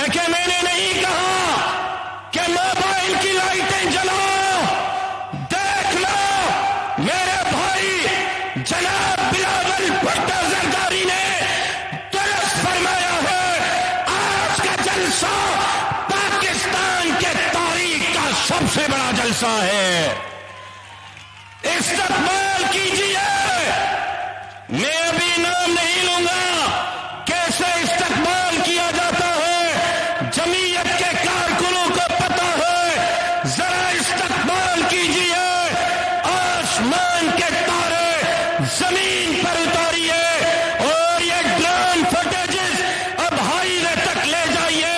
بلکہ میں نے نہیں کہا کہ موبائل کی لائٹیں جلاؤ. دیکھ لو میرے بھائی جناب بلاول بھٹو زرداری نے درست فرمایا ہے. آج کا جلسہ پاکستان کے تاریخ کا سب سے بڑا جلسہ ہے. استقبال کیجیے. میں ابھی نام نہیں لوں گا کیسے استقبال کیا جاتا ہے، جمعیت کے کارکنوں کو پتہ ہے. ذرا استقبال کیجیے. آسمان کے تارے زمین پر اتاریے اور یہ ڈرون فوٹیجز اب ہائی وے تک لے جائیے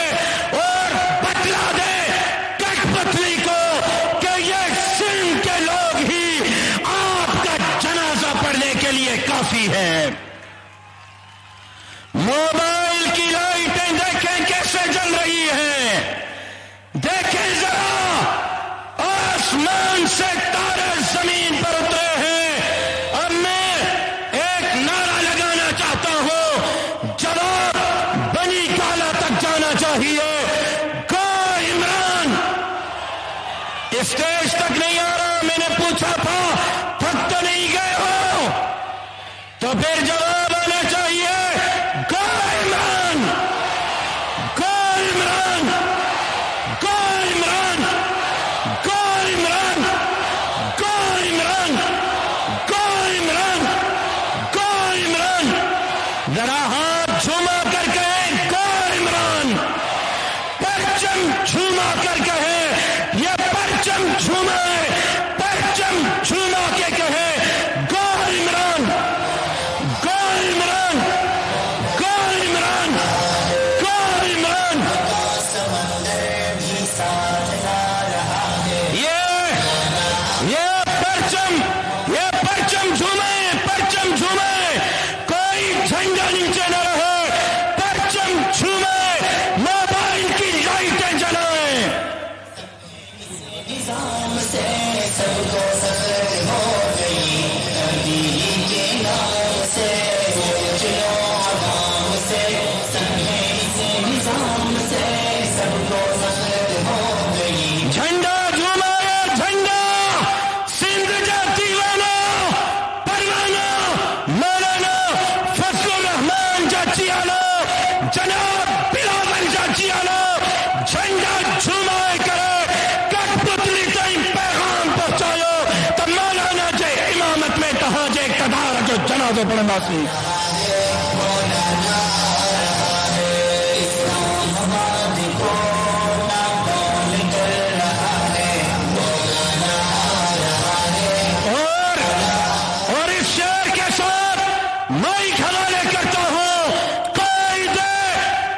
اور بتلا دے کٹ پتلی کو کہ یہ سندھ کے لوگ ہی آپ کا جنازہ پڑھنے کے لیے کافی ہے. موبائل کی لائٹیں دیکھیں کیسے جل رہی ہیں. دیکھیں ذرا آسمان سے تارے زمین پر اترے ہیں. اب میں ایک نعرہ لگانا چاہتا ہوں، جواب بنی کالا تک جانا چاہیے. گو عمران. اسٹیج تک نہیں آ رہا. میں نے پوچھا تھا تھک تو نہیں گئے ہو؟ تو پھر جواب آنا چاہیے. گو عمران، گو عمران، گو عمران، گو عمران، گو عمران، گو عمران، گو عمران. ذرا ہاتھ جھوما کر کہیں گو عمران. پرچم جھوما کر کہیں. یہ پرچم جھوما ہے. پرچم جھوما کے کہیں گو عمران، گو عمران، گو عمران، گو عمران. یہ پرچم جھومے، پرچم جھومے. کوئی جھنڈا نیچے نہ رہے. پرچم جھومے. موبائل کی لائٹیں جلائیں. جھنڈا جھومایا جھنڈا. سندھ جاتی والا پروانہ مولانا فضل الرحمان جاچی آلو، جناب بلاول جاچی آلو جھنڈا جھومائے کرے. کٹ پتلی تائیں پیغام پہنچاؤ تو مولانا جے امامت میں کہا جے اقتدار جو جنازہ پڑھنا سی. اور اس شعر کے ساتھ مائک حوالے کرتا ہوں. قائد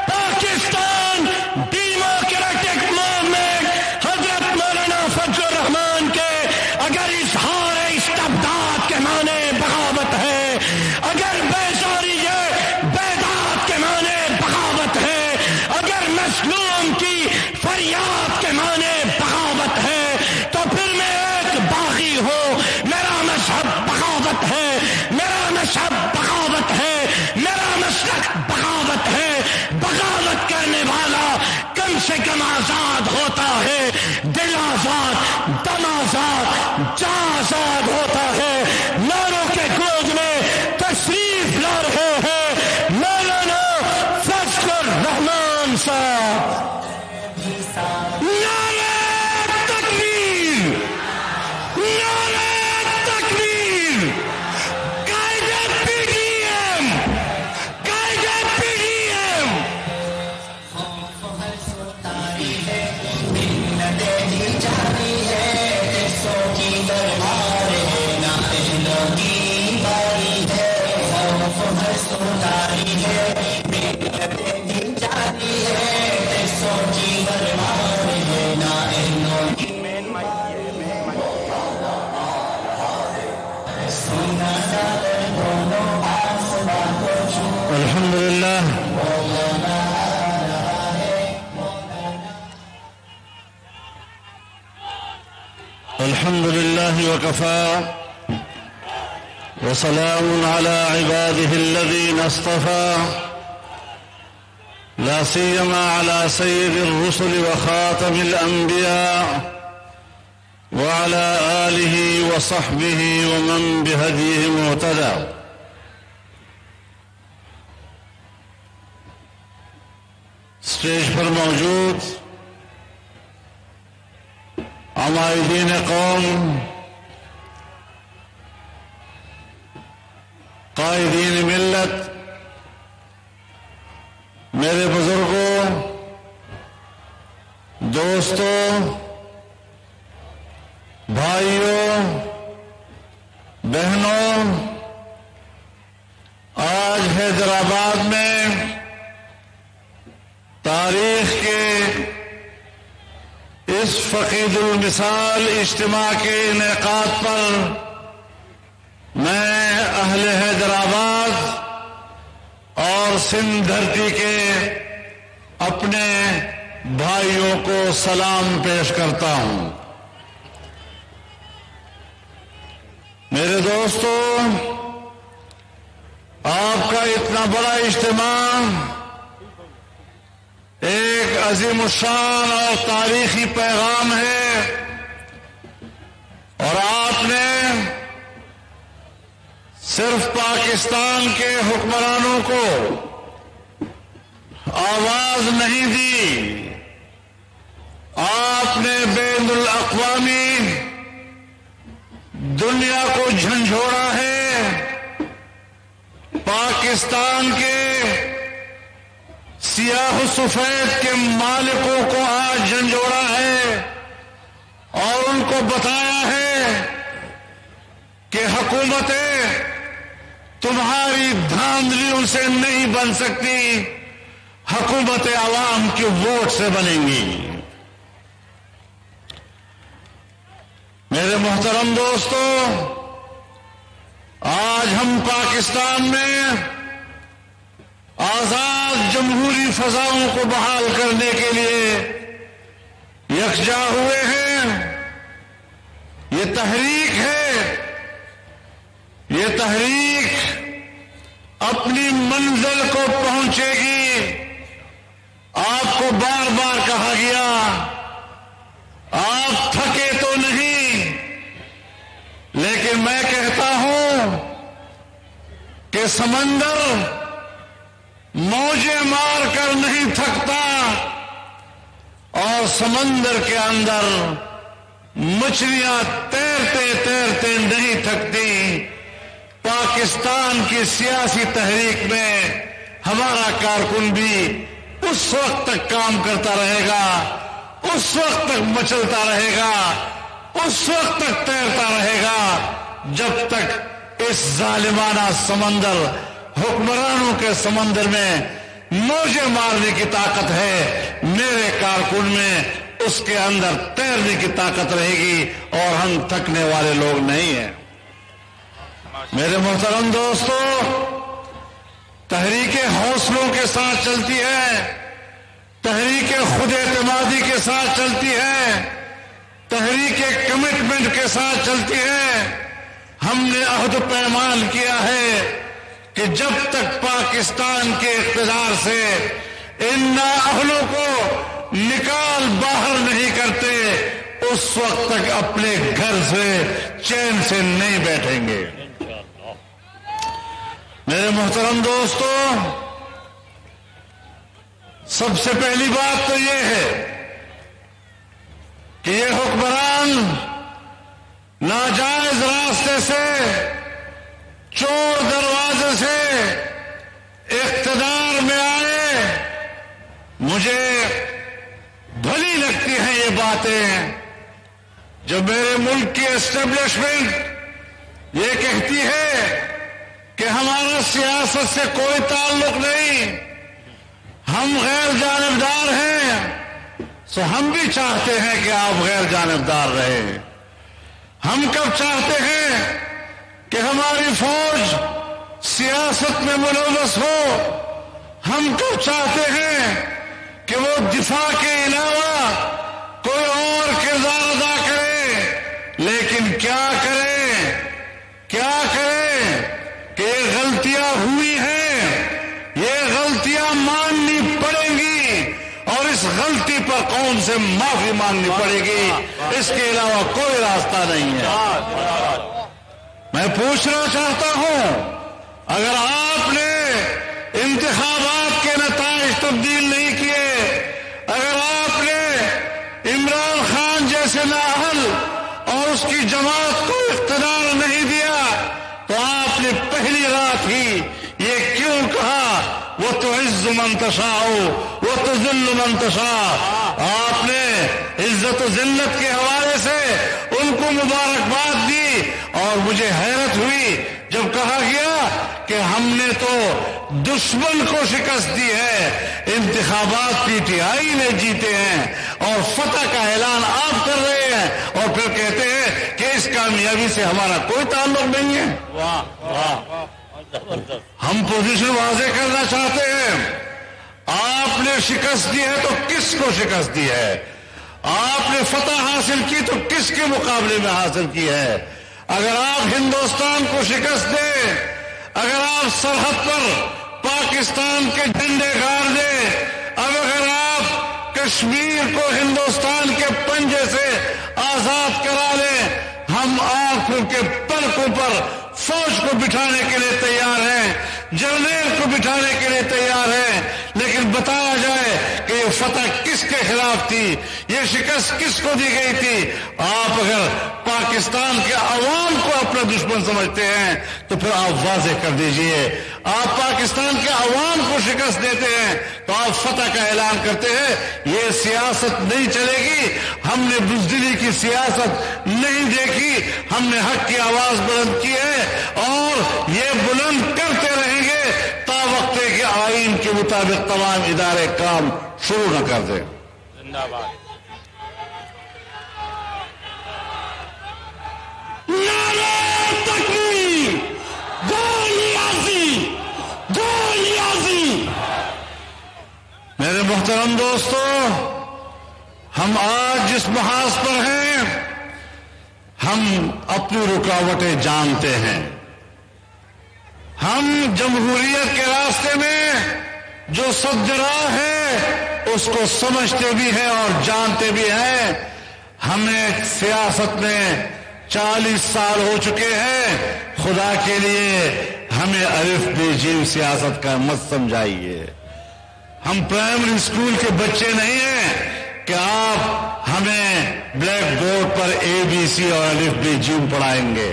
پاکستان ڈیموکریٹک موومنٹ حضرت مولانا فضل الرحمان کے اگر اظہار استبداد کے معنی بغاوت ہے، اگر بیزاری بیداد کے معنی بغاوت ہے، اگر مظلوم کی فریاد کے معنی بغاوت ہے، تو پھر میں ایک باغی ہوں. میرا مذہب بغاوت ہے، میرا مذہب بغاوت ہے، میرا مسلک بغاوت ہے. بغاوت کرنے والا کم سے کم آزاد ہوتا ہے. دل آزاد، دم آزاد، جان آزاد ہوتا ہے. نعروں کے گود میں تشریف لا رہے ہیں مولانا فضل الرحمان صاحب. نعرہ تکبیر، نعرہ تکبیر. قائد پی ڈی ایم، قائد پی ڈی ایم. الحمدللہ الحمدللہ وکفى وسلام على عباده الذين اصطفى لا سيما على سيد الرسل وخاتم الأنبياء وعلى آله وصحبه ومن بهديه مهتدى. اسٹیج پر موجود عمائدین قوم، قائدین ملت، میرے بزرگوں، دوستوں، بھائیوں، بہنوں، آج حیدرآباد میں تاریخ کے اس فقید المثال اجتماع کے انعقاد پر میں اہل حیدرآباد اور سندھ دھرتی کے اپنے بھائیوں کو سلام پیش کرتا ہوں۔ میرے دوستو، آپ کا اتنا بڑا اجتماع ایک عظیم الشان اور تاریخی پیغام ہے، اور آپ نے صرف پاکستان کے حکمرانوں کو آواز نہیں دی، آپ نے بین الاقوامی دنیا کو جھنجھوڑا ہے، پاکستان کے سیاہ و سفید کے مالکوں کو آج جھنجھوڑا ہے اور ان کو بتایا ہے کہ حکومتیں تمہاری دھاندلیوں سے نہیں بن سکتی، حکومتیں عوام کے ووٹ سے بنیں گی۔ میرے محترم دوستو، آج ہم پاکستان میں آزاد جمہوری فضاؤں کو بحال کرنے کے لیے یکجا ہوئے ہیں۔ یہ تحریک ہے، یہ تحریک اپنی منزل کو پہنچے گی۔ آپ کو بار بار کہا گیا، آپ تھکے تو نہیں، لیکن میں کہتا ہوں کہ سمندر موجیں مار کر نہیں تھکتا، اور سمندر کے اندر مچھلیاں تیرتے تیرتے نہیں تھکتی۔ پاکستان کی سیاسی تحریک میں ہمارا کارکن بھی اس وقت تک کام کرتا رہے گا، اس وقت تک مچلتا رہے گا، اس وقت تک تیرتا رہے گا جب تک اس ظالمانہ سمندر، حکمرانوں کے سمندر میں موجیں مارنے کی طاقت ہے، میرے کارکن میں اس کے اندر تیرنے کی طاقت رہے گی، اور ہم تھکنے والے لوگ نہیں ہیں۔ میرے محترم دوستو، تحریک حوصلوں کے ساتھ چلتی ہے، تحریک خود اعتمادی کے ساتھ چلتی ہے، تحریک کمٹمنٹ کے ساتھ چلتی ہے۔ ہم نے عہد و پیمان کیا ہے کہ جب تک پاکستان کے اقتدار سے ان نااہلوں کو نکال باہر نہیں کرتے، اس وقت تک اپنے گھر سے چین سے نہیں بیٹھیں گے۔ میرے محترم دوستو، سب سے پہلی بات تو یہ ہے کہ یہ حکمران ناجائز راستے سے، چور دروازے سے اقتدار میں آئے۔ مجھے بھلی لگتی ہیں یہ باتیں جب میرے ملک کی اسٹیبلشمنٹ یہ کہتی ہے کہ ہمارا سیاست سے کوئی تعلق نہیں، ہم غیر جانبدار ہیں۔ سو ہم بھی چاہتے ہیں کہ آپ غیر جانبدار رہیں۔ ہم کب چاہتے ہیں کہ ہماری فوج سیاست میں ملوث ہو، ہم کب چاہتے ہیں کہ وہ دفاع کے علاوہ کوئی اور کردار ادا کرے، لیکن کیا کریں کہ یہ غلطیاں ہوئی ہیں، یہ غلطیاں ماننی پڑیں گی۔ غلطی پر قوم سے معافی مانگنی پڑے گی، اس کے علاوہ کوئی راستہ نہیں ہے۔ میں پوچھنا چاہتا ہوں، اگر آپ نے انتخابات کے نتائج تبدیل نہیں کیے، اگر آپ نے عمران خان جیسے نااہل اور اس کی جماعت کو اقتدار نہیں دیا، تو آپ نے پہلی رات ہی یہ کیوں کہا وَتُعِزُّ مَن تَشَاءُ وَتُذِلُّ مَن تَشَاءُ؟ آپ نے عزت و ذلت کے حوالے سے ان کو مبارکباد دی، اور مجھے حیرت ہوئی جب کہا گیا کہ ہم نے تو دشمن کو شکست دی ہے، انتخابات پی ٹی آئی نے جیتے ہیں اور فتح کا اعلان آپ کر رہے ہیں، اور پھر کہتے ہیں کہ اس کامیابی سے ہمارا کوئی تعلق نہیں ہے۔ ہم پوزیشن واضح کرنا چاہتے ہیں، آپ نے شکست دی ہے تو کس کو شکست دی ہے؟ آپ نے فتح حاصل کی تو کس کے مقابلے میں حاصل کی ہے؟ اگر آپ ہندوستان کو شکست دیں، اگر آپ سرحد پر پاکستان کے جھنڈے گاڑ دیں، اب اگر آپ کشمیر کو ہندوستان کے پنجے سے آزاد کرا لیں، ہم آنکھوں کے پلکوں پر فوج کو بٹھانے کے لیے تیار ہیں، جرنیل کو بٹھانے کے لیے تیار ہیں، لیکن بتایا جائے کہ یہ فتح کس کے خلاف تھی، یہ شکست کس کو دی گئی تھی؟ آپ اگر پاکستان کے عوام کو اپنا دشمن سمجھتے ہیں تو پھر آپ واضح کر دیجئے۔ آپ پاکستان کے عوام کو شکست دیتے ہیں تو آپ فتح کا اعلان کرتے ہیں، یہ سیاست نہیں چلے گی، ہم نے بزدلی کی سیاست نہیں دیکھی، ہم نے حق کی آواز بلند کی ہے اور یہ بلند کرتے رہیں گے تا وقت کہ آئین کے مطابق تمام ادارے کام شروع نہ کر دیں۔ زندہ باد۔ نعرہ تکبیر، گولیازی، گولیازی۔ میرے محترم دوستو، ہم آج جس محاذ پر ہیں، ہم اپنی رکاوٹیں جانتے ہیں۔ ہم جمہوریت کے راستے میں جو سد راہ ہے اس کو سمجھتے بھی ہیں اور جانتے بھی ہیں۔ ہمیں سیاست میں 40 سال ہو چکے ہیں، خدا کے لیے ہمیں الف بے جیم سیاست کا مت سمجھائیے۔ ہم پرائمری اسکول کے بچے نہیں ہیں کہ آپ ہمیں بلیک بورڈ پر اے بی سی اور الف بے جیم پڑھائیں گے۔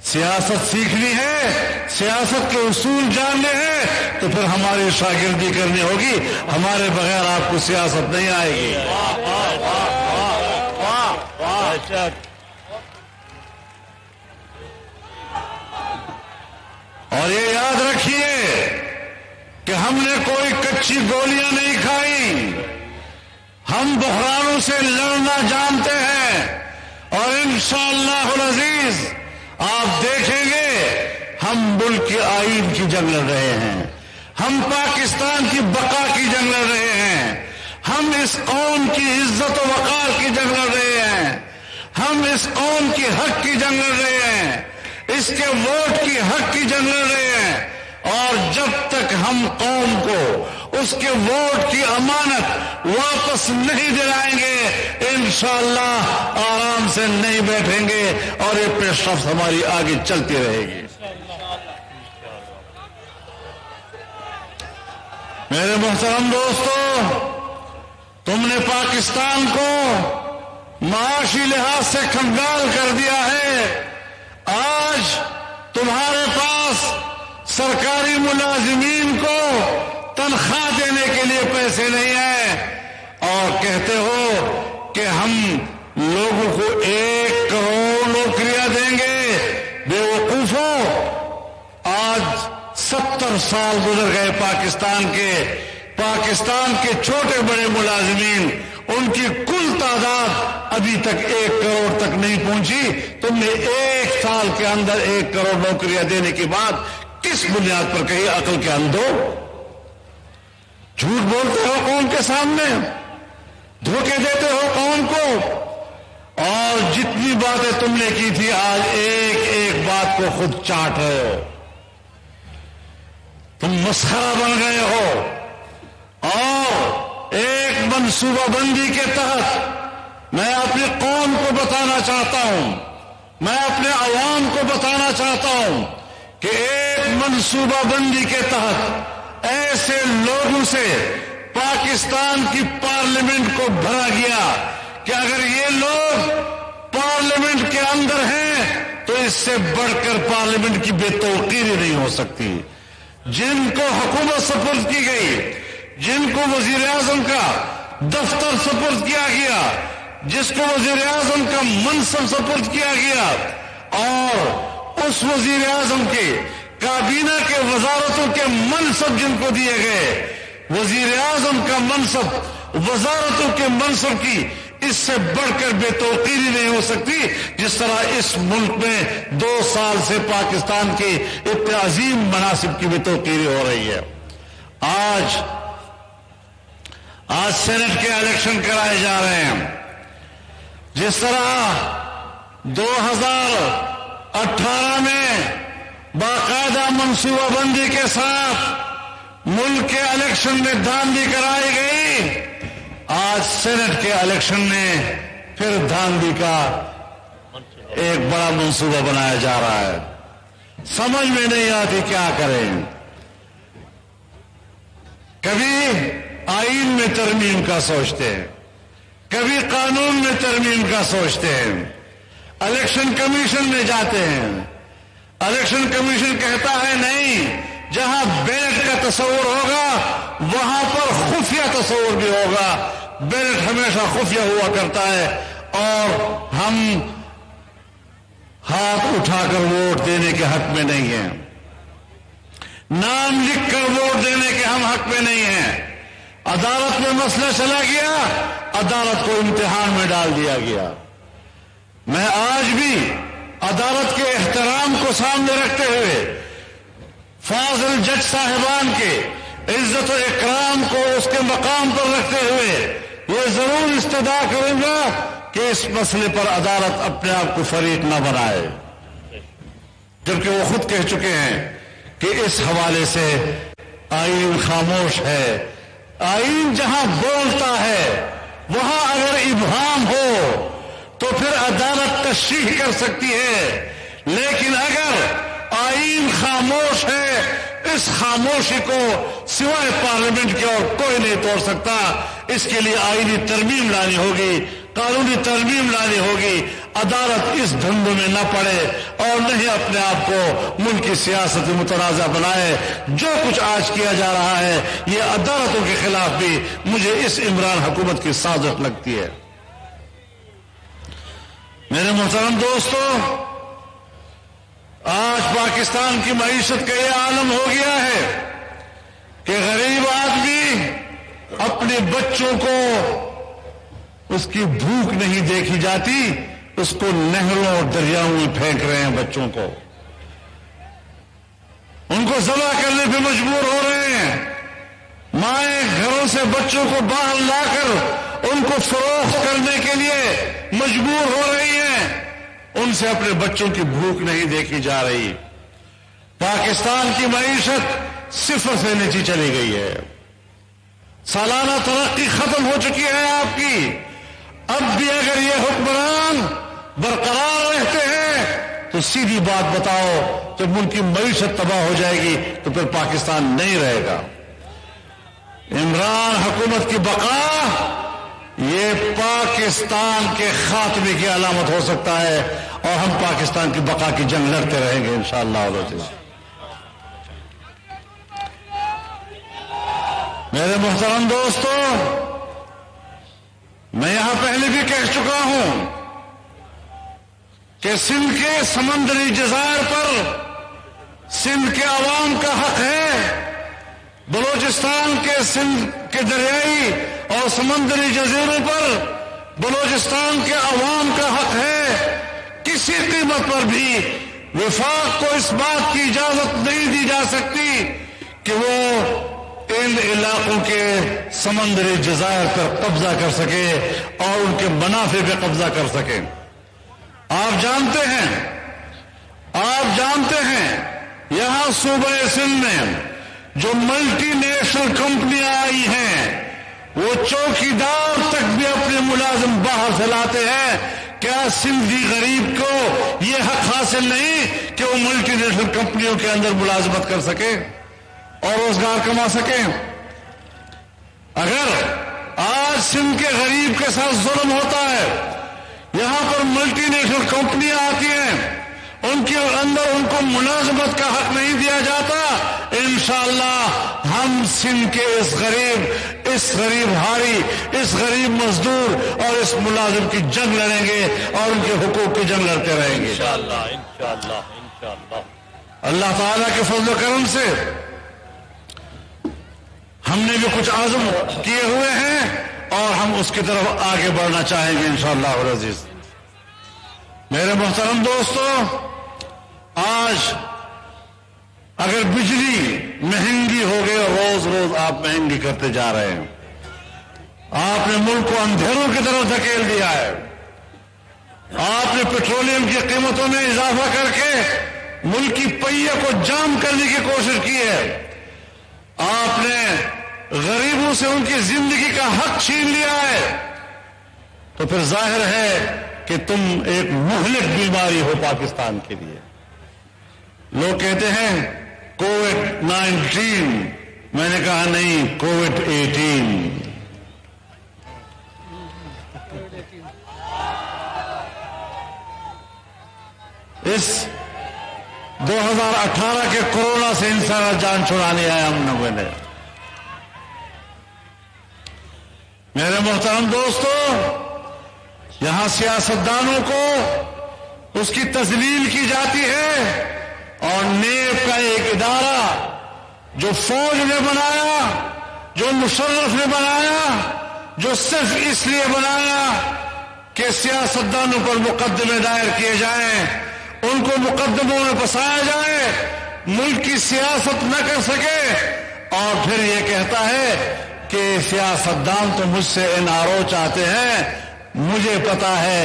سیاست سیکھنی ہے، سیاست کے اصول جاننے ہیں تو پھر ہماری شاگردی کرنی ہوگی، ہمارے بغیر آپ کو سیاست نہیں آئے گی۔ اور یہ یاد رکھیے کہ ہم نے کوئی کچی گولیاں نہیں کھائی، ہم بحرانوں سے لڑنا جانتے ہیں، اور انشاءاللہ العزیز آپ دیکھیں گے ہم ملک کے آئین کی جنگ لڑ رہے ہیں، ہم پاکستان کی بقا کی جنگ لڑ رہے ہیں، ہم اس قوم کی عزت و وقار کی جنگ لڑ رہے ہیں، ہم اس قوم کی حق کی جنگ لڑ رہے ہیں، اس کے ووٹ کی حق کی جنگ لڑ رہے ہیں، اور جب تک ہم قوم کو اس کے ووٹ کی امانت واپس نہیں دلائیں گے انشاءاللہ آرام سے نہیں بیٹھیں گے اور یہ پیش رفت ہماری آگے چلتی رہے گی۔ میرے محترم دوستو، تم نے پاکستان کو معاشی لحاظ سے کنگال کر دیا ہے۔ آج تمہارے پاس سرکاری ملازمین کو تنخواہ دینے کے لیے پیسے نہیں ہیں، اور کہتے ہو کہ ہم لوگوں کو 1 کروڑ نوکریاں دیں گے۔ بے وقوفو، آج 70 سال گزر گئے پاکستان کے چھوٹے بڑے ملازمین، ان کی کل تعداد ابھی تک 1 کروڑ تک نہیں پہنچی۔ تم نے 1 سال کے اندر 1 کروڑ نوکریاں دینے کے بعد کس بنیاد پر کہی عقل کے اندھو؟ جھوٹ بولتے ہو قوم کے سامنے، دھوکے دیتے ہو قوم کو، اور جتنی باتیں تم نے کی تھی آج ایک ایک بات کو خود چاٹ رہے ہو۔ تم مسخرہ بن گئے ہو، اور منصوبہ بندی کے تحت میں اپنی قوم کو بتانا چاہتا ہوں، میں اپنے عوام کو بتانا چاہتا ہوں کہ ایک منصوبہ بندی کے تحت ایسے لوگوں سے پاکستان کی پارلیمنٹ کو بھرا گیا کہ اگر یہ لوگ پارلیمنٹ کے اندر ہیں تو اس سے بڑھ کر پارلیمنٹ کی بے توقیری نہیں ہو سکتی. جن کو حکومت سپرد کی گئی، جن کو وزیر اعظم کا دفتر سپرد کیا گیا، جس کو وزیر اعظم کا منصب سپرد کیا گیا، اور اس وزیر اعظم کے کابینہ کے وزارتوں کے منصب جن کو دیے گئے، وزیر اعظم کا منصب وزارتوں کے منصب کی اس سے بڑھ کر بے توقیری نہیں ہو سکتی جس طرح اس ملک میں 2 سال سے پاکستان کے اتنے عظیم مناصب کی بے توقیری ہو رہی ہے. آج سینٹ کے الیکشن کرائے جا رہے ہیں. جس طرح 2018 میں باقاعدہ منصوبہ بندی کے ساتھ ملک کے الیکشن میں دھاندلی کرائی گئی، آج سینٹ کے الیکشن میں پھر دھاندلی کا ایک بڑا منصوبہ بنایا جا رہا ہے. سمجھ میں نہیں آتی کیا کریں. کبھی آئین میں ترمیم کا سوچتے ہیں، کبھی قانون میں ترمیم کا سوچتے ہیں. الیکشن کمیشن میں جاتے ہیں، الیکشن کمیشن کہتا ہے نہیں، جہاں بیلٹ کا تصور ہوگا وہاں پر خفیہ تصور بھی ہوگا. بیلٹ ہمیشہ خفیہ ہوا کرتا ہے اور ہم ہاتھ اٹھا کر ووٹ دینے کے حق میں نہیں ہیں، نام لکھ کر ووٹ دینے کے ہم حق میں نہیں ہیں. عدالت میں مسئلہ چلا گیا، عدالت کو امتحان میں ڈال دیا گیا. میں آج بھی عدالت کے احترام کو سامنے رکھتے ہوئے، فاضل جج صاحبان کے عزت و اکرام کو اس کے مقام پر رکھتے ہوئے یہ ضرور استدعا کروں گا کہ اس مسئلے پر عدالت اپنے آپ کو فریق نہ بنائے، جبکہ وہ خود کہہ چکے ہیں کہ اس حوالے سے آئین خاموش ہے. آئین جہاں بولتا ہے وہاں اگر ابہام ہو تو پھر عدالت تشریح کر سکتی ہے، لیکن اگر آئین خاموش ہے، اس خاموشی کو سوائے پارلیمنٹ کے اور کوئی نہیں توڑ سکتا. اس کے لیے آئینی ترمیم لانی ہوگی، قانونی ترمیم لانی ہوگی. عدالت اس دھندے میں نہ پڑے اور نہیں اپنے آپ کو ملک کی سیاست متنازع بنائے. جو کچھ آج کیا جا رہا ہے یہ عدالتوں کے خلاف بھی مجھے اس عمران حکومت کی سازش لگتی ہے. میرے محترم دوستو، آج پاکستان کی معیشت کا یہ عالم ہو گیا ہے کہ غریب آدمی اپنے بچوں کو اس کی بھوک نہیں دیکھی جاتی، اس کو نہروں اور دریاؤں میں پھینک رہے ہیں. بچوں کو ان کو ذبح کرنے پہ مجبور ہو رہے ہیں. مائیں گھروں سے بچوں کو باہر لا کر ان کو فروخت کرنے کے لیے مجبور ہو رہی ہیں. ان سے اپنے بچوں کی بھوک نہیں دیکھی جا رہی. پاکستان کی معیشت 0 سے نیچے چلی گئی ہے. سالانہ ترقی ختم ہو چکی ہے آپ کی. اب بھی اگر یہ حکمران برقرار رہتے ہیں تو سیدھی بات بتاؤ، جب ملک کی معیشت تباہ ہو جائے گی تو پھر پاکستان نہیں رہے گا. عمران حکومت کی بقا یہ پاکستان کے خاتمے کی علامت ہو سکتا ہے اور ہم پاکستان کی بقا کی جنگ لڑتے رہیں گے انشاءاللہ. میرے محترم دوستو، میں یہاں پہلے بھی کہہ چکا ہوں کہ سندھ کے سمندری جزائر پر سندھ کے عوام کا حق ہے، بلوچستان کے سندھ کے دریائی اور سمندری جزیروں پر بلوچستان کے عوام کا حق ہے. کسی قیمت پر بھی وفاق کو اس بات کی اجازت نہیں دی جا سکتی کہ وہ ان علاقوں کے سمندری جزائر پر قبضہ کر سکے اور ان کے منافع پہ قبضہ کر سکے. آپ جانتے ہیں یہاں صوبہ سندھ میں جو ملٹی نیشنل کمپنیاں آئی ہیں وہ چوکیدار تک بھی اپنے ملازم باہر سے لاتے ہیں. کیا سندھی غریب کو یہ حق حاصل نہیں کہ وہ ملٹی نیشنل کمپنیوں کے اندر ملازمت کر سکے اور روزگار کما سکے؟ اگر آج سندھ کے غریب کے ساتھ ظلم ہوتا ہے، یہاں پر ملٹی نیشنل کمپنیاں آتی ہیں، ان کے اندر ان کو ملازمت کا حق نہیں دیا جاتا، انشاءاللہ ہم سندھ کے اس غریب ہاری، اس غریب مزدور اور اس ملازم کی جنگ لڑیں گے اور ان کے حقوق کی جنگ لڑتے رہیں گے انشاءاللہ. اللہ تعالیٰ کے فضل و کرم سے ہم نے بھی کچھ عزم کیے ہوئے ہیں اور ہم اس کی طرف آگے بڑھنا چاہیں گے انشاءاللہ العزیز. میرے محترم دوستو، آج اگر بجلی مہنگی ہو گئی اور روز روز آپ مہنگی کرتے جا رہے ہیں، آپ نے ملک کو اندھیروں کی طرف دھکیل دیا ہے، آپ نے پیٹرولیم کی قیمتوں میں اضافہ کر کے ملک کی پہیے کو جام کرنے کی کوشش کی ہے، آپ نے غریبوں سے ان کی زندگی کا حق چھین لیا ہے، تو پھر ظاہر ہے کہ تم ایک مہلک بیماری ہو پاکستان کے لیے. لوگ کہتے ہیں کووڈ-19، میں نے کہا نہیں، کووڈ-18. اس 2018 کے کورونا سے انسان جان چھڑانے آیا ہم لوگوں نے. میرے محترم دوستو، یہاں سیاستدانوں کو اس کی تذلیل کی جاتی ہے اور نیب کا ایک ادارہ جو فوج نے بنایا، جو مشرف نے بنایا، جو صرف اس لیے بنایا کہ سیاستدانوں پر مقدمے دائر کیے جائیں، ان کو مقدموں میں پھنسایا جائے، ملک کی سیاست نہ کر سکے، اور پھر یہ کہتا ہے کہ سیاستدان تو مجھ سے NRO چاہتے ہیں. مجھے پتا ہے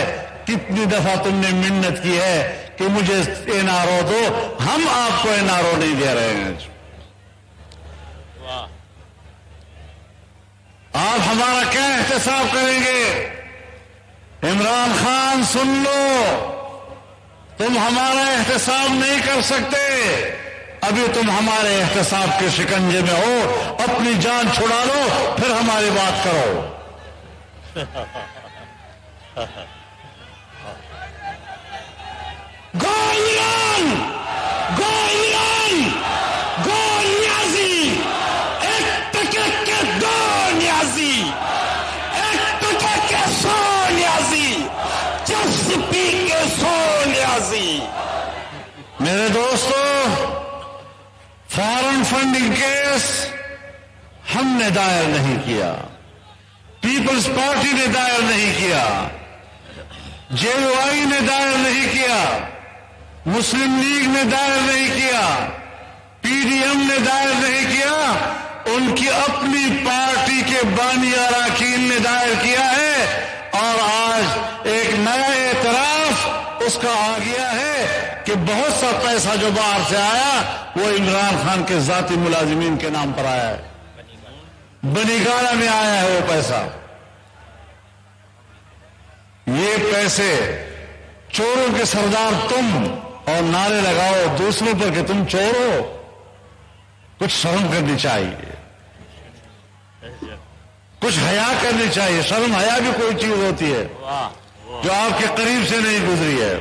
کتنی دفعہ تم نے منت کی ہے کہ مجھے NRO دو، ہم آپ کو NRO نہیں دے رہے ہیں. آپ ہمارا کیا احتساب کریں گے؟ عمران خان سن لو، تم ہمارا احتساب نہیں کر سکتے، ابھی تم ہمارے احتساب کے شکنجے میں ہو، اپنی جان چھڑا لو پھر ہماری بات کرو. Go Iran! Go Iran! Go Niazi! ایک ٹکے کے دو نیازی، ایک ٹکے کے 100 نیازی، چس پی کے 100 نیازی. میرے دوستو، فارن فنڈنگ کیس ہم نے دائر نہیں کیا، پیپلز پارٹی نے دائر نہیں کیا، JOI نے دائر نہیں کیا، مسلم لیگ نے دائر نہیں کیا، PDM نے دائر نہیں کیا، ان کی اپنی پارٹی کے بانی اراکین نے دائر کیا ہے. اور آج ایک نیا اعتراف اس کا آ گیا ہے کہ بہت سا پیسہ جو باہر سے آیا وہ عمران خان کے ذاتی ملازمین کے نام پر آیا ہے، بنی گالا میں آیا ہے وہ پیسہ. یہ پیسے چوروں کے سردار تم، اور نعرے لگاؤ دوسروں پر کہ تم چور ہو. کچھ شرم کرنی چاہیے، کچھ حیا کرنی چاہیے. شرم حیا بھی کوئی چیز ہوتی ہے جو آپ کے قریب سے نہیں گزری ہے.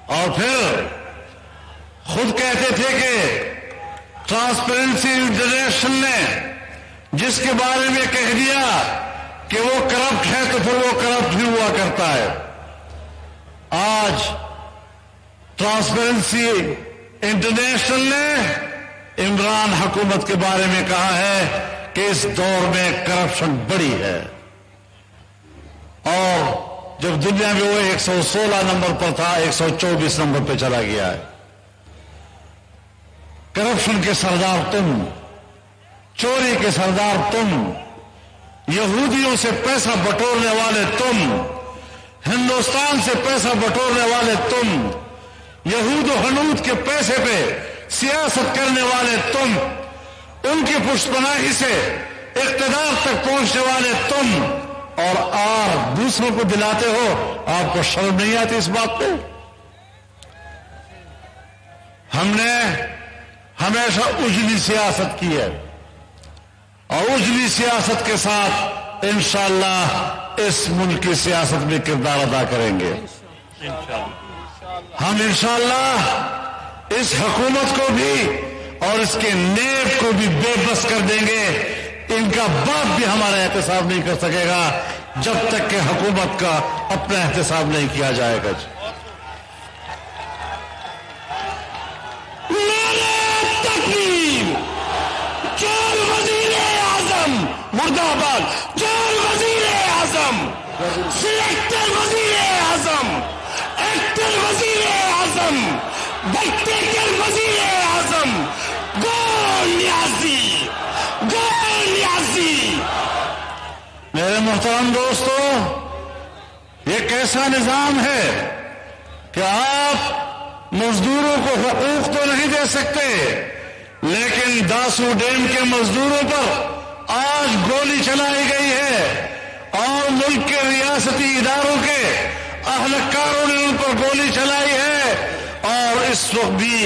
اور پھر خود کہتے تھے کہ ٹرانسپیرنسی انٹرنیشنل نے جس کے بارے میں کہہ دیا کہ وہ کرپٹ ہے تو پھر وہ کرپٹ بھی ہوا کرتا ہے. آج ٹرانسپیرنسی انٹرنیشنل نے عمران حکومت کے بارے میں کہا ہے کہ اس دور میں کرپشن بڑی ہے، اور جب دنیا میں وہ 116 نمبر پر تھا 124 نمبر پہ چلا گیا ہے. کرپشن کے سردار تم، چوری کے سردار تم، یہودیوں سے پیسہ بٹورنے والے تم، ہندوستان سے پیسہ بٹورنے والے تم، یہود و ہنود کے پیسے پہ سیاست کرنے والے تم، ان کی پشت پناہی سے اقتدار تک پہنچنے والے تم، اور آپ دوسروں کو دلاتے ہو. آپ کو شرم نہیں آتی اس بات پہ؟ ہم نے ہمیشہ اجلی سیاست کی ہے اور اجلی سیاست کے ساتھ انشاءاللہ اس ملک کی سیاست میں کردار ادا کریں گے. ہم انشاءاللہ اس حکومت کو بھی اور اس کے نیب کو بھی بے بس کر دیں گے. ان کا باپ بھی ہمارا احتساب نہیں کر سکے گا جب تک کہ حکومت کا اپنا احتساب نہیں کیا جائے گا. جال وزیر اعظم مرد آباد، جال وزیر اعظم، سلیکٹر وزیر اعظم، ایکٹر وزیر اعظم، ڈکٹیٹر وزیر اعظم، گو نیازی، گو نیازی. میرے محترم دوستو، یہ کیسا نظام ہے کہ آپ مزدوروں کو حقوق تو نہیں دے سکتے، لیکن داسو ڈیم کے مزدوروں پر آج گولی چلائی گئی ہے اور ملک کے ریاستی اداروں کے اہلکاروں نے ان پر گولی چلائی ہے، اور اس وقت بھی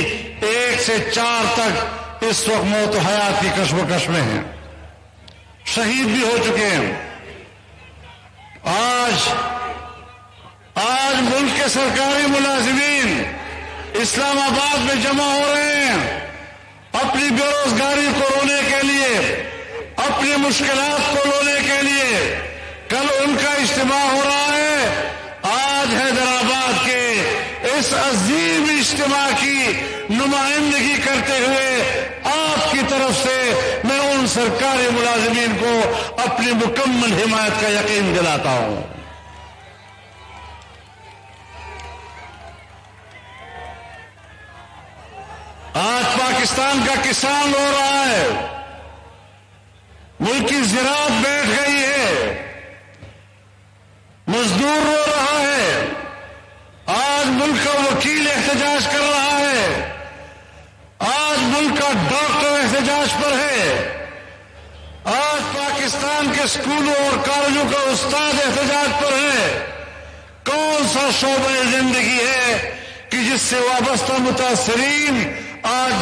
1 سے 4 تک اس وقت موت و حیات کی کشمکش میں ہیں، شہید بھی ہو چکے ہیں. آج ملک کے سرکاری ملازمین اسلام آباد میں جمع ہو رہے ہیں اپنی بے روزگاری کو رونے کے لیے، اپنی مشکلات کو رونے کے لیے. کل ان کا اجتماع ہو رہا ہے. آج حیدرآباد کے اس عظیم اجتماع کی نمائندگی کرتے ہوئے آپ کی طرف سے میں ان سرکاری ملازمین کو اپنی مکمل حمایت کا یقین دلاتا ہوں. آج پاکستان کا کسان رو رہا ہے، ملک کی زراعت بیٹھ گئی ہے، مزدور رو رہا ہے. آج ملک کا وکیل احتجاج کر رہا ہے، آج ملک کا ڈاکٹر احتجاج پر ہے، آج پاکستان کے اسکولوں اور کالجوں کا استاد احتجاج پر ہے. کون سا شعبہ زندگی ہے کہ جس سے وابستہ متاثرین آج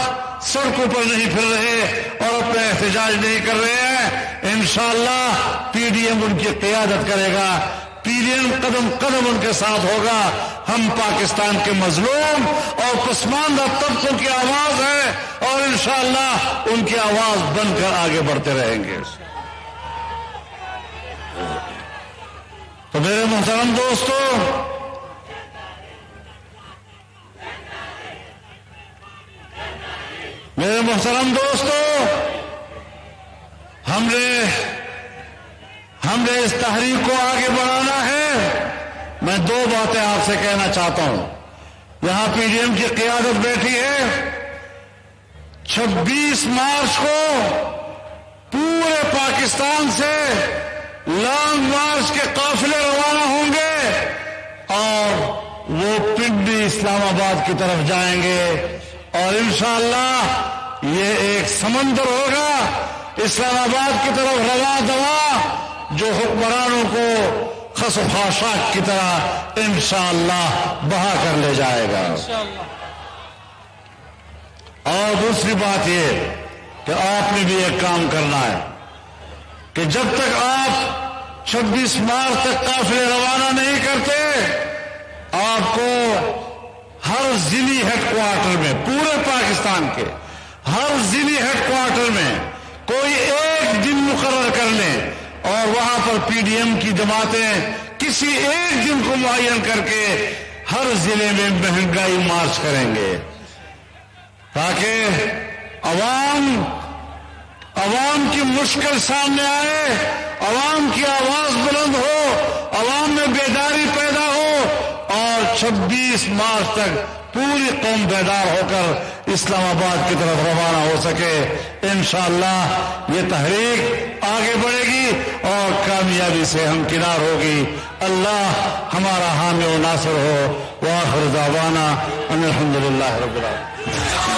سڑکوں پر نہیں پھر رہے اور اپنا احتجاج نہیں کر رہے ہیں؟ انشاءاللہ پی ڈی ایم ان کی قیادت کرے گا، پی ڈی ایم قدم قدم ان کے ساتھ ہوگا. ہم پاکستان کے مظلوم اور پسماندہ طبقوں کی آواز ہے اور انشاءاللہ ان کی آواز بن کر آگے بڑھتے رہیں گے. تو میرے محترم دوستو، میرے محترم دوستو، ہم نے اس تحریک کو آگے بڑھانا ہے. میں 2 باتیں آپ سے کہنا چاہتا ہوں. یہاں پی ڈی ایم کی قیادت بیٹھی ہے. 26 مارچ کو پورے پاکستان سے لانگ مارچ کے قافلے روانہ ہوں گے اور وہ پنڈی اسلام آباد کی طرف جائیں گے، اور انشاءاللہ یہ ایک سمندر ہوگا اسلام آباد کی طرف رواں دواں جو حکمرانوں کو خس و خاشاک کی طرح انشاءاللہ بہا کر لے جائے گا. اور دوسری بات یہ کہ آپ نے بھی ایک کام کرنا ہے کہ جب تک آپ 26 مارچ تک قافلے روانہ نہیں کرتے، آپ کو ہر ضلعی ہیڈ کوارٹر میں، پورے پاکستان کے ہر ضلعی ہیڈ کوارٹر میں کوئی ایک دن مقرر کر لیں اور وہاں پر پی ڈی ایم کی جماعتیں کسی ایک دن کو معین کر کے ہر ضلع میں مہنگائی مارچ کریں گے، تاکہ عوام کی مشکل سامنے آئے، عوام کی آواز بلند ہو، عوام میں بیداری پیدا ہو، اور 26 مارچ تک پوری قوم بیدار ہو کر اسلام آباد کی طرف روانہ ہو سکے. انشاءاللہ یہ تحریک آگے بڑھے گی اور کامیابی سے ہمکنار ہوگی. اللہ ہمارا حامی و ناصر ہو. وآخر دعوانا ان الحمدللہ رب العالمین.